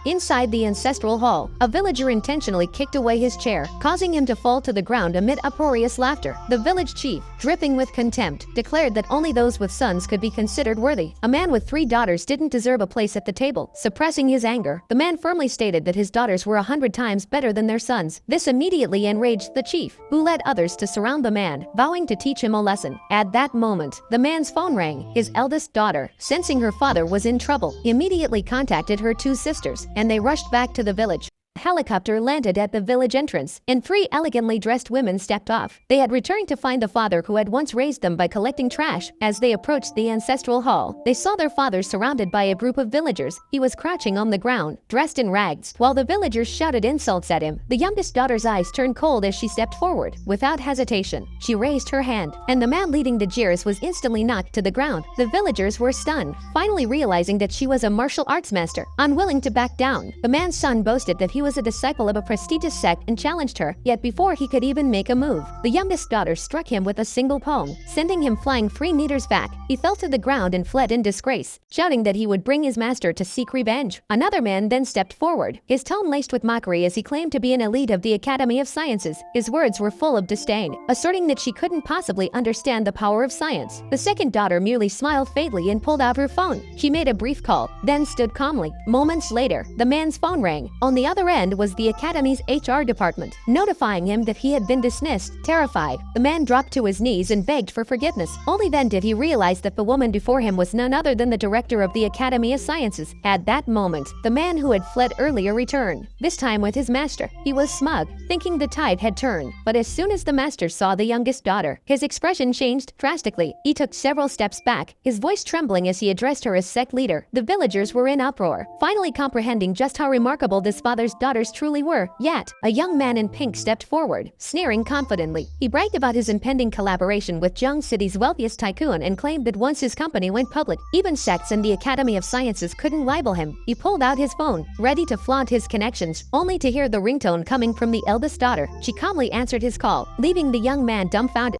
Inside the ancestral hall, a villager intentionally kicked away his chair, causing him to fall to the ground amid uproarious laughter. The village chief, dripping with contempt, declared that only those with sons could be considered worthy. A man with 3 daughters didn't deserve a place at the table. Suppressing his anger, the man firmly stated that his daughters were 100 times better than their sons. This immediately enraged the chief, who led others to surround the man, vowing to teach him a lesson. At that moment, the man's phone rang. His eldest daughter, sensing her father was in trouble, immediately contacted her 2 sisters, and they rushed back to the village. A helicopter landed at the village entrance, and 3 elegantly dressed women stepped off. They had returned to find the father who had once raised them by collecting trash. As they approached the ancestral hall, they saw their father surrounded by a group of villagers. He was crouching on the ground, dressed in rags, while the villagers shouted insults at him. The youngest daughter's eyes turned cold as she stepped forward. Without hesitation, she raised her hand, and the man leading the jeers was instantly knocked to the ground. The villagers were stunned, finally realizing that she was a martial arts master. Unwilling to back down, the man's son boasted that he was a disciple of a prestigious sect and challenged her, yet before he could even make a move, the youngest daughter struck him with a single palm, sending him flying 3 meters back. He fell to the ground and fled in disgrace, shouting that he would bring his master to seek revenge. Another man then stepped forward, his tone laced with mockery as he claimed to be an elite of the Academy of Sciences. His words were full of disdain, asserting that she couldn't possibly understand the power of science. The second daughter merely smiled faintly and pulled out her phone. She made a brief call, then stood calmly. Moments later, the man's phone rang. On the other end was the Academy's HR department, notifying him that he had been dismissed. Terrified, the man dropped to his knees and begged for forgiveness. Only then did he realize that the woman before him was none other than the director of the Academy of Sciences. At that moment, the man who had fled earlier returned, this time with his master. He was smug, thinking the tide had turned, but as soon as the master saw the youngest daughter, his expression changed drastically. He took several steps back, his voice trembling as he addressed her as sect leader. The villagers were in uproar, finally comprehending just how remarkable this father's daughters truly were. Yet, a young man in pink stepped forward, sneering confidently. He bragged about his impending collaboration with Zheng City's wealthiest tycoon and claimed that once his company went public, even sects and the Academy of Sciences couldn't rival him. He pulled out his phone, ready to flaunt his connections, only to hear the ringtone coming from the eldest daughter. She calmly answered his call, leaving the young man dumbfounded.